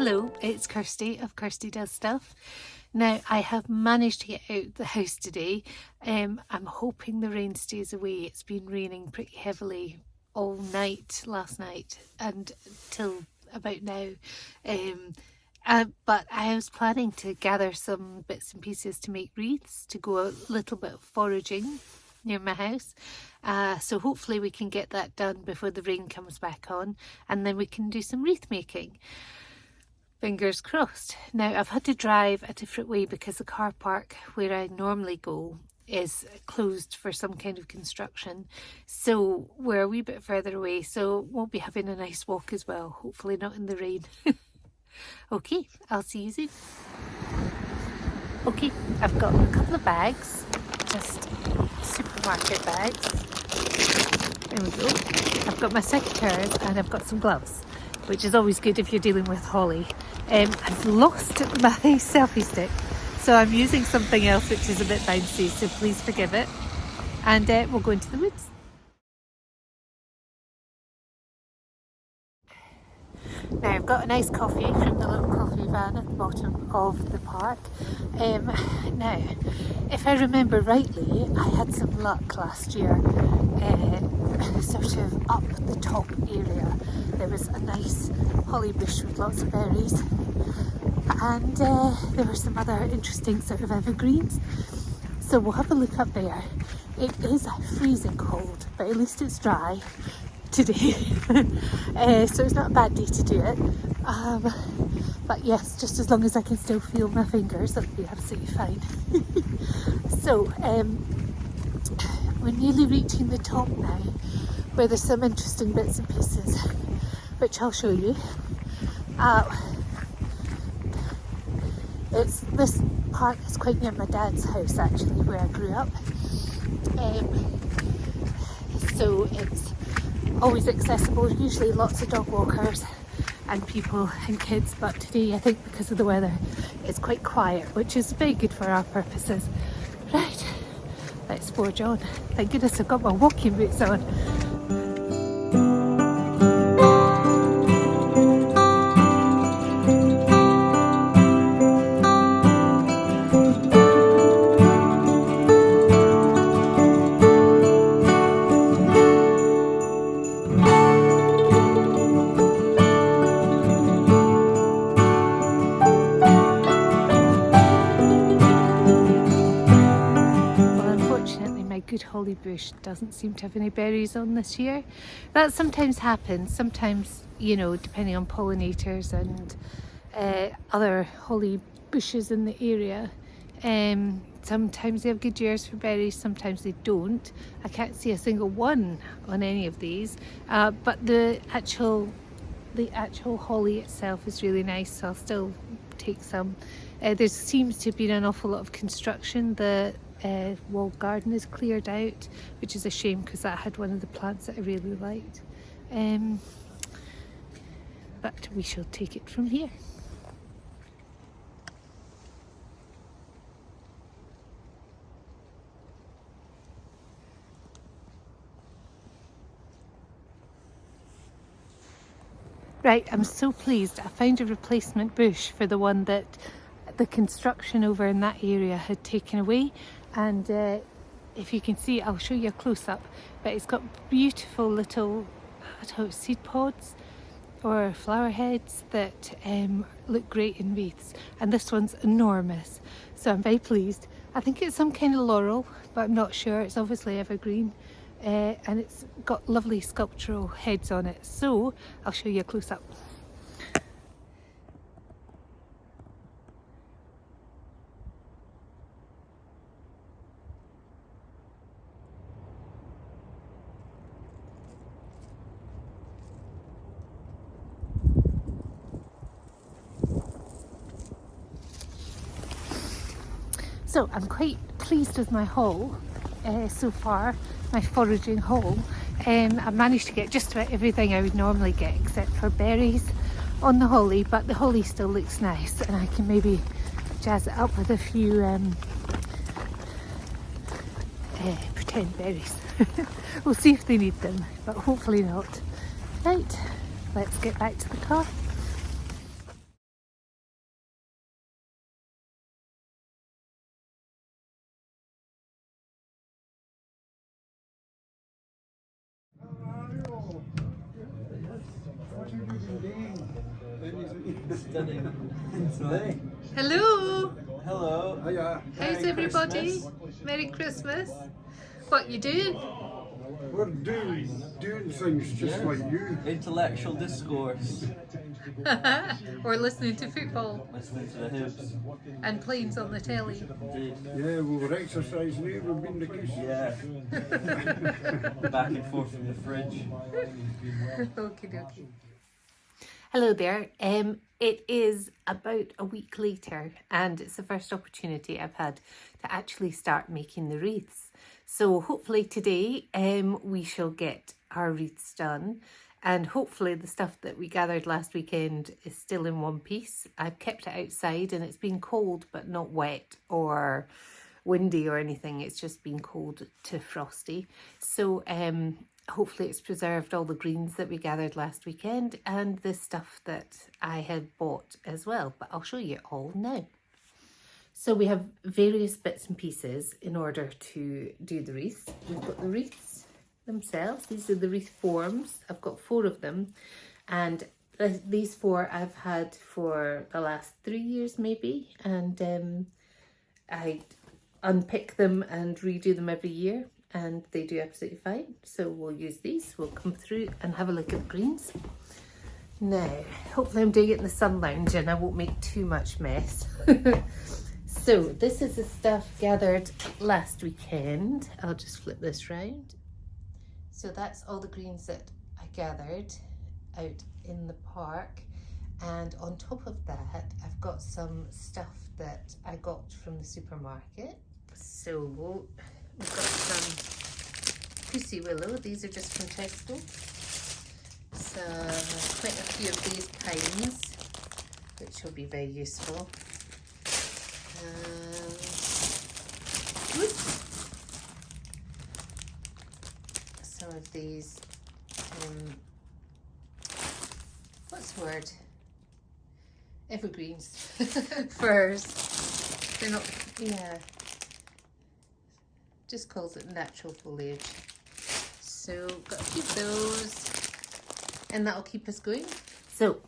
Hello, it's Kirsty of Kirsty Does Stuff. Now, I have managed to get out the house today. I'm hoping the rain stays away. It's been raining pretty heavily all night, last night, and till about now. But I was planning to gather some bits and pieces to make wreaths, to go a little bit of foraging near my house. So hopefully we can get that done before the rain comes back on, and then we can do some wreath making. Fingers crossed. Now, I've had to drive a different way because the car park where I normally go is closed for some kind of construction. So we're a wee bit further away, so we'll be having a nice walk as well. Hopefully not in the rain. Okay, I'll see you soon. Okay, I've got a couple of bags, just supermarket bags. There we go. I've got my secateurs and I've got some gloves, which is always good if you're dealing with holly. I've lost my selfie stick, so I'm using something else which is a bit bouncy, so please forgive it. And we'll go into the woods. Now, I've got a nice coffee from the little coffee van at the bottom of the park. Now, if I remember rightly, I had some luck last year, sort of up the top area. There was a nice holly bush with lots of berries, and there were some other interesting sort of evergreens. So we'll have a look up there. It is freezing cold, but at least it's dry today. So it's not a bad day to do it. But yes, just as long as I can still feel my fingers, that'll be absolutely fine. So we're nearly reaching the top now, where there's some interesting bits and pieces, which I'll show you. This park is quite near my dad's house, actually, where I grew up. So it's always accessible, usually lots of dog walkers and people and kids, but today I think because of the weather it's quite quiet, which is very good for our purposes. Right, let's forge on. Thank goodness I've got my walking boots on. Good holly bush doesn't seem to have any berries on this year. That sometimes happens, sometimes, you know, depending on pollinators and other holly bushes in the area. Sometimes they have good years for berries, sometimes they don't. I can't see a single one on any of these, but the actual holly itself is really nice, so I'll still take some. There seems to have been an awful lot of construction. The walled garden is cleared out, which is a shame because that had one of the plants that I really liked. But we shall take it from here. Right, I'm so pleased. I found a replacement bush for the one that the construction over in that area had taken away, and if you can see, I'll show you a close-up, but it's got beautiful little, I don't know, seed pods or flower heads that look great in wreaths, and this one's enormous, so I'm very pleased. I think it's some kind of laurel, but I'm not sure. It's obviously evergreen, and it's got lovely sculptural heads on it, so I'll show you a close-up. So I'm quite pleased with my haul so far, my foraging haul. I managed to get just about everything I would normally get except for berries on the holly, but the holly still looks nice and I can maybe jazz it up with a few pretend berries. We'll see if they need them, but hopefully not. Right, let's get back to the car. Stunning. Hello! Hello. Hiya. How's Merry everybody? Christmas. Merry Christmas. What you doing? We're doing things just like you. Intellectual discourse. Or listening to football Listening to the Hibs. and planes on the telly. Indeed. Yeah, we were exercising here, we've been the geese. Yeah. Back and forth from the fridge. Okie dokie. Hello there. It is about a week later and it's the first opportunity I've had to actually start making the wreaths. So hopefully today we shall get our wreaths done, and hopefully the stuff that we gathered last weekend is still in one piece. I've kept it outside and it's been cold but not wet or windy or anything. It's just been cold to frosty. So hopefully it's preserved all the greens that we gathered last weekend and the stuff that I had bought as well, but I'll show you it all now. So we have various bits and pieces in order to do the wreaths. We've got the wreaths themselves. These are the wreath forms. I've got 4 of them, and these 4 I've had for the last 3 years maybe, and I unpick them and redo them every year, and they do absolutely fine. So we'll use these. We'll come through and have a look at the greens. Now, hopefully I'm doing it in the sun lounge and I won't make too much mess. So this is the stuff gathered last weekend. I'll just flip this round. So that's all the greens that I gathered out in the park. And on top of that, I've got some stuff that I got from the supermarket. So we've got some pussy willow. These are just from Tesco. So quite a few of these kinds, which will be very useful. Some of these, what's the word? Evergreens, firs. They're not, yeah. Just calls it natural foliage. So got a few of those, and that'll keep us going. So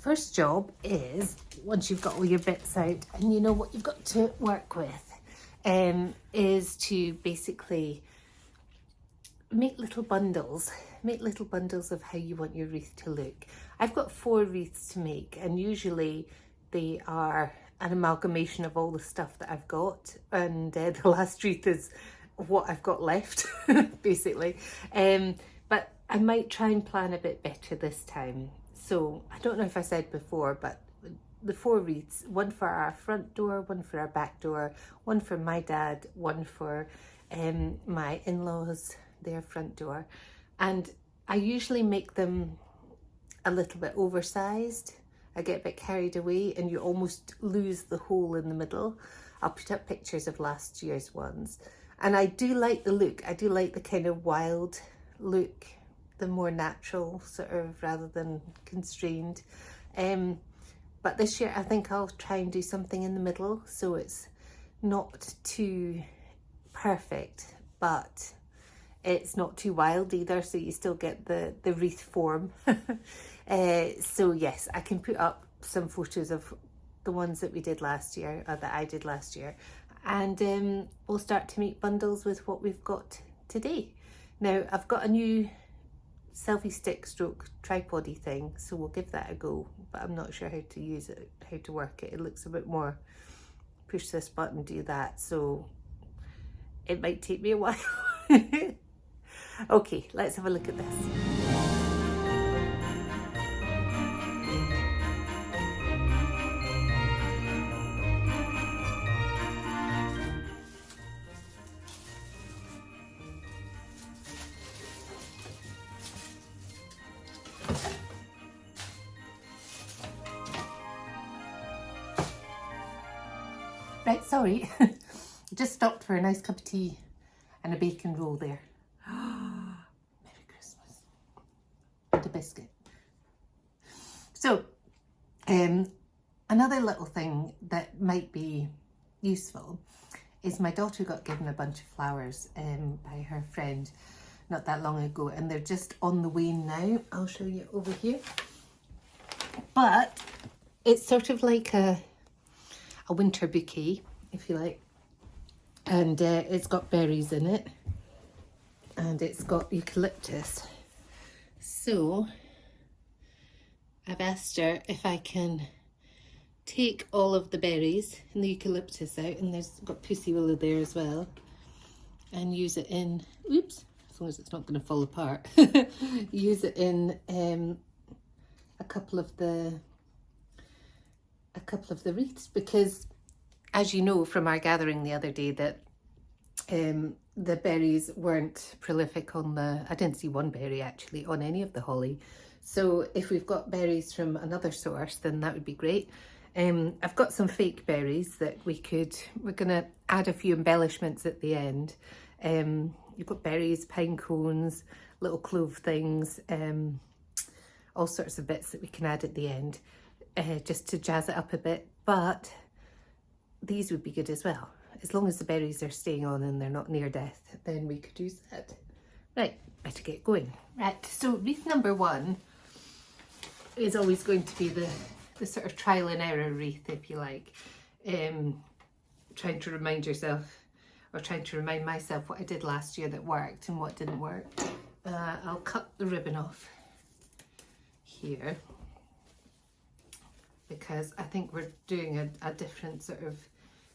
first job is, once you've got all your bits out and you know what you've got to work with, is to basically make little bundles of how you want your wreath to look. I've got 4 wreaths to make, and usually they are an amalgamation of all the stuff that I've got, and the last wreath is what I've got left basically. But I might try and plan a bit better this time. So I don't know if I said before, but the 4 wreaths, one for our front door, one for our back door, one for my dad, one for my in-laws, their front door. And I usually make them a little bit oversized. I get a bit carried away and you almost lose the hole in the middle. I'll put up pictures of last year's ones. And I do like the look. I do like the kind of wild look, the more natural sort of, rather than constrained. But this year I think I'll try and do something in the middle, so it's not too perfect, but it's not too wild either, so you still get the wreath form. So yes, I can put up some photos of the ones that we did last year, or that I did last year, and we'll start to make bundles with what we've got today. Now I've got a new selfie stick stroke tripody thing, so we'll give that a go, but I'm not sure how to use it, how to work it. It looks a bit more push this button, do that, so it might take me a while. Okay, let's have a look at this. Right, sorry, just stopped for a nice cup of tea and a bacon roll there. Merry Christmas. And a biscuit. So, another little thing that might be useful is my daughter got given a bunch of flowers by her friend not that long ago, and they're just on the wane now. I'll show you over here. But it's sort of like a winter bouquet, if you like. And it's got berries in it. And it's got eucalyptus. So I've asked her if I can take all of the berries and the eucalyptus out, and there's got pussy willow there as well, and use it in, oops, as long as it's not going to fall apart, use it in a couple of the wreaths, because as you know from our gathering the other day that the berries weren't prolific on I didn't see one berry actually on any of the holly. So if we've got berries from another source, then that would be great. I've got some fake berries that we're gonna add a few embellishments at the end. You've got berries, pine cones, little clove things, all sorts of bits that we can add at the end, just to jazz it up a bit. But these would be good as well. As long as the berries are staying on and they're not near death, then we could use that. Right, better get going. Right, so wreath number 1 is always going to be the sort of trial and error wreath, if you like. Trying to remind yourself, or trying to remind myself what I did last year that worked and what didn't work. I'll cut the ribbon off here, because I think we're doing a different sort of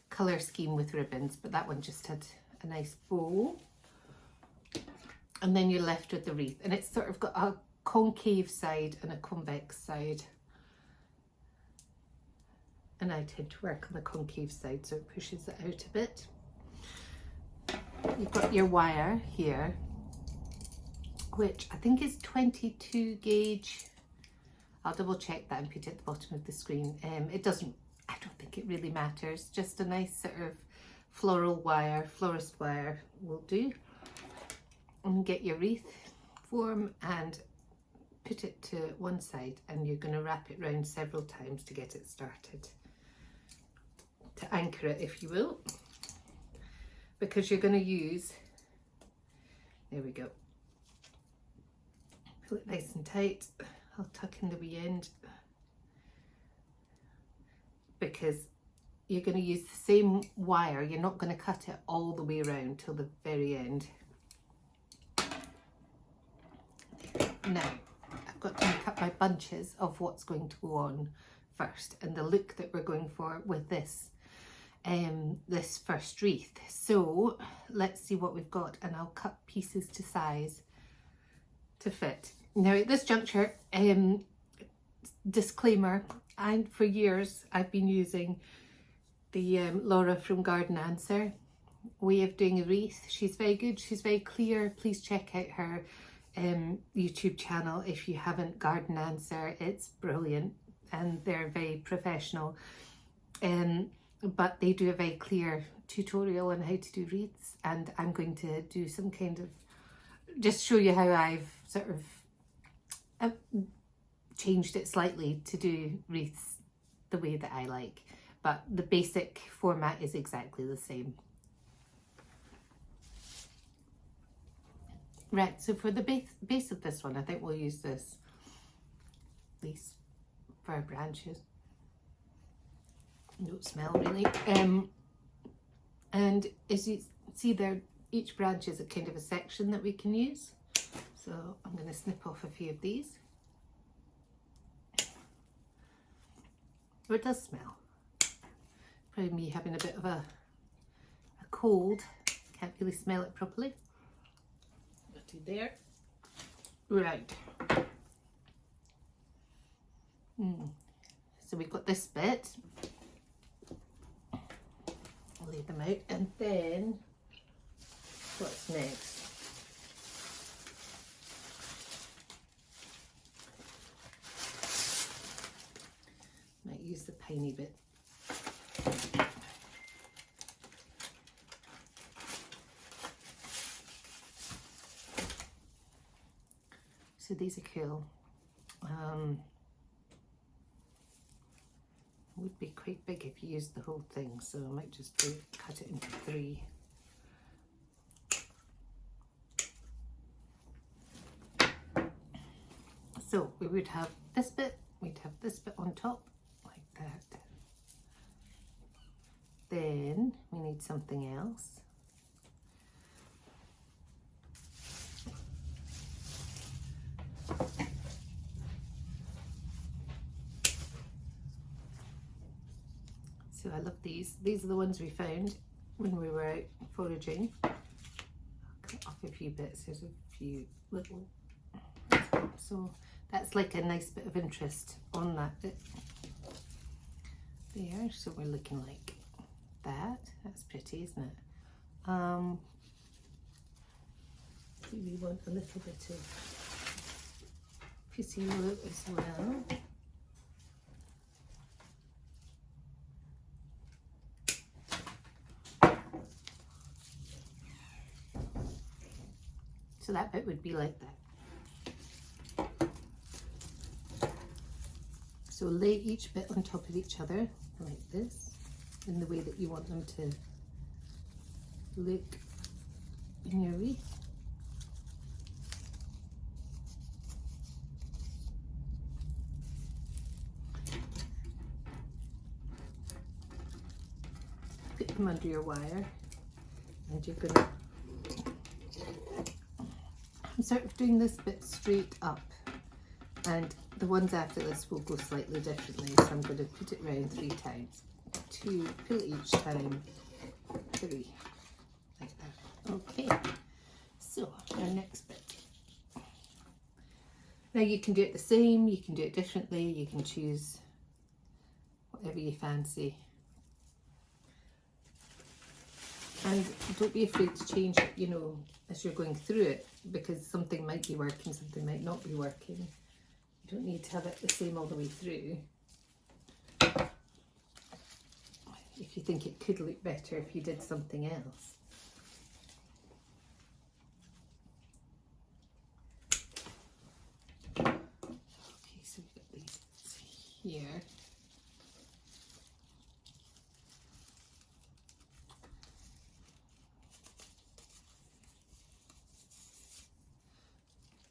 colour scheme with ribbons, but that one just had a nice bow. And then you're left with the wreath, and it's sort of got a concave side and a convex side. And I tend to work on the concave side, so it pushes it out a bit. You've got your wire here, which I think is 22 gauge. I'll double check that and put it at the bottom of the screen. I don't think it really matters. Just a nice sort of floral wire, florist wire will do. And get your wreath form and put it to one side, and you're going to wrap it round several times to get it started. To anchor it, if you will. Because you're going to use, there we go. Pull it nice and tight. I'll tuck in the wee end, because you're going to use the same wire. You're not going to cut it all the way around till the very end. Now, I've got to make up my bunches of what's going to go on first, and the look that we're going for with this this first wreath. So let's see what we've got, and I'll cut pieces to size to fit. Now at this juncture, disclaimer, for years I've been using the Laura from Garden Answer way of doing a wreath. She's very good, she's very clear. Please check out her YouTube channel if you haven't. Garden Answer, it's brilliant, and they're very professional. But they do a very clear tutorial on how to do wreaths, and I'm going to do some kind of, just show you how I've sort of changed it slightly to do wreaths the way that I like, but the basic format is exactly the same. Right, so for the base of this one, I think we'll use these fir branches. Don't smell really. And as you see there, each branch is a kind of a section that we can use. So I'm going to snip off a few of these. But it does smell. Probably me having a bit of a cold. Can't really smell it properly. Do there. Right. So we've got this bit. I'll lay them out, and then what's next? Might use the piney bit. So these are cool. Would be quite big if you used the whole thing, so I might just cut it into 3. So we would have this bit, we'd have this bit on top, like that. Then we need something else. So I love these. These are the ones we found when we were out foraging. I'll cut off a few bits. There's a few little. So that's like a nice bit of interest on that bit there. So we're looking like that. That's pretty, isn't it? Do we want a little bit of pussy willow as well? So that bit would be like that. So lay each bit on top of each other like this, in the way that you want them to look in your wreath. Put them under your wire, and you're gonna, I'm sort of doing this bit straight up, and the ones after this will go slightly differently, so I'm going to put it round 3 times. 2, pull it each time, 3, like that. Okay, so our next bit. Now you can do it the same, you can do it differently, you can choose whatever you fancy. And don't be afraid to change it, you know, as you're going through it, because something might be working, something might not be working. You don't need to have it the same all the way through. If you think it could look better if you did something else. Okay, so we've got these here.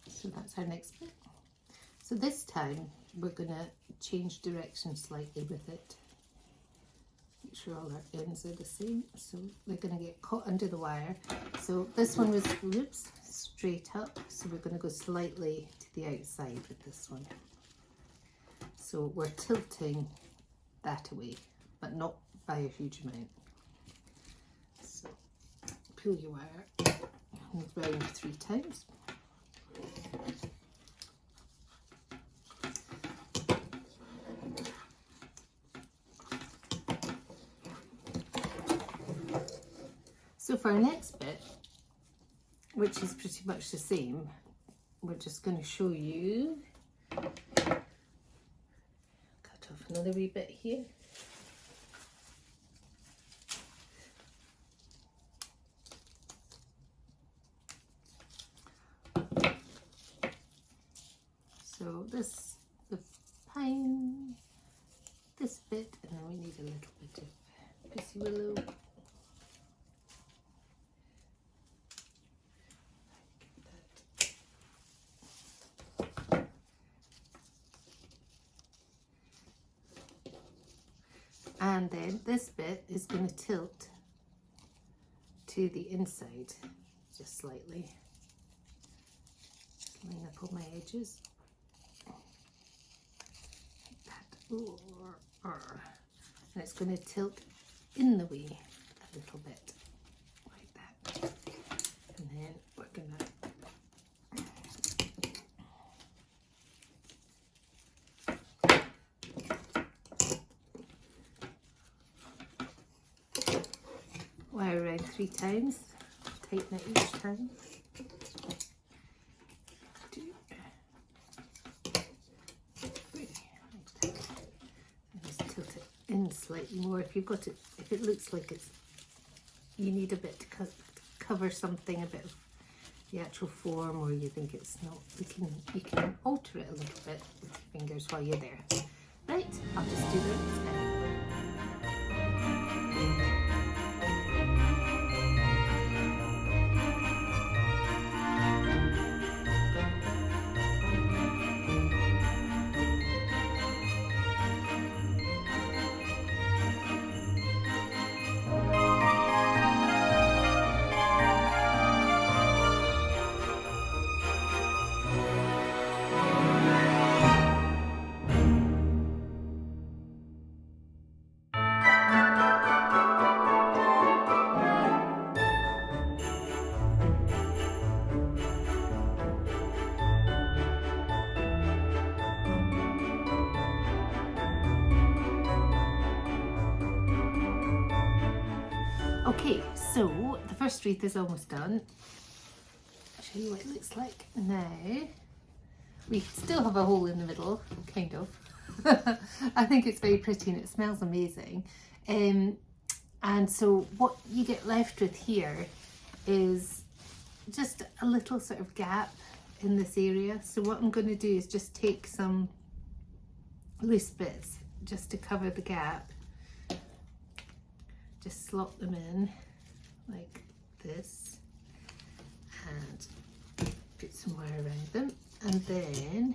So that's our next bit. So this time we're going to change direction slightly with it. Make sure all our ends are the same. So they're going to get caught under the wire. So this one was, oops, straight up. So we're going to go slightly to the outside with this one. So we're tilting that away, but not by a huge amount. So pull your wire round 3 times. So for our next bit, which is pretty much the same, we're just going to show you, cut off another wee bit here. So this, the pine, this bit, and then we need a little bit of pussy willow. And then this bit is going to tilt to the inside, just slightly. Just line up all my edges. Like that. And it's going to tilt in the way a little bit, like that. And then we're going to wire around 3 times, tighten it each time. 2, 3, and just tilt it in slightly more. If you've got it, if it looks like it's, you need a bit to cover something, a bit of the actual form, or you think it's not, you can alter it a little bit with your fingers while you're there. Right, I'll just do the next bit. Okay, so the first wreath is almost done. I'll show you what it looks like now. We still have a hole in the middle, kind of. I think it's very pretty and it smells amazing. And so what you get left with here is just a little sort of gap in this area. So what I'm going to do is just take some loose bits just to cover the gap. Just slot them in like this and put some wire around them, and then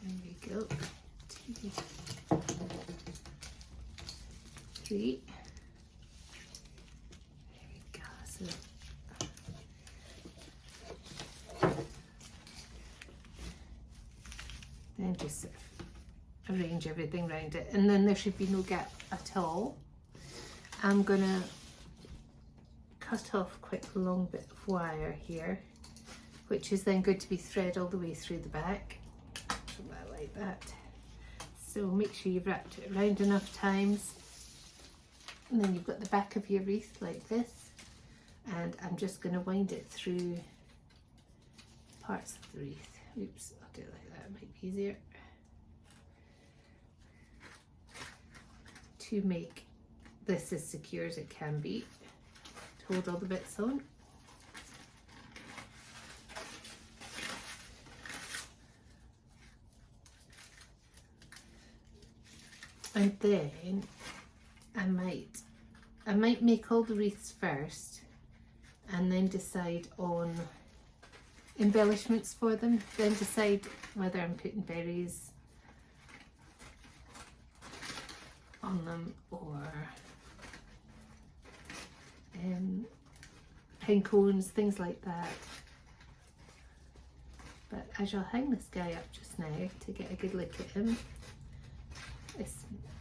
there we go, 2, 3, there we go. So then just sort of arrange everything around it, and then there should be no gap at all. I'm gonna cut off quite a long bit of wire here, which is then going to be thread all the way through the back. So that like that. So make sure you've wrapped it around enough times, and then you've got the back of your wreath like this, and I'm just going to wind it through parts of the wreath. Oops, I'll do it like that, it might be easier. To make this as secure as it can be, to hold all the bits on. And then I might make all the wreaths first and then decide on embellishments for them, then decide whether I'm putting berries on them or pine cones, things like that. But I shall hang this guy up just now to get a good look at him.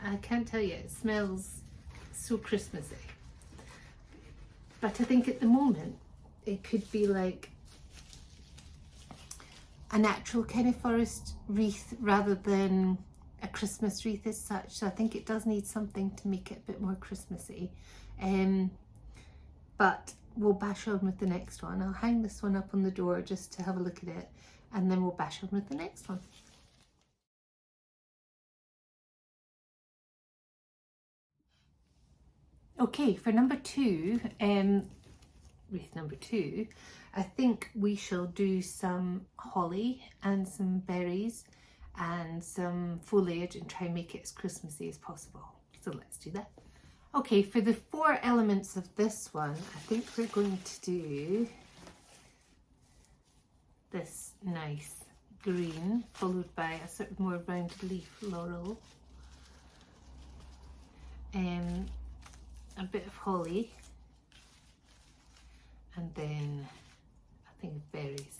I can't tell you, it smells so Christmassy. But I think at the moment it could be like a natural kind of forest wreath rather than a Christmas wreath as such. So I think it does need something to make it a bit more Christmassy. But we'll bash on with the next one. I'll hang this one up on the door just to have a look at it, and then we'll bash on with the next one. Okay, for number 2, wreath number 2, I think we shall do some holly and some berries and some foliage and try and make it as Christmassy as possible. So let's do that. Okay, for the 4 elements of this one, I think we're going to do this nice green, followed by a sort of more round leaf laurel, a bit of holly, and then I think berries.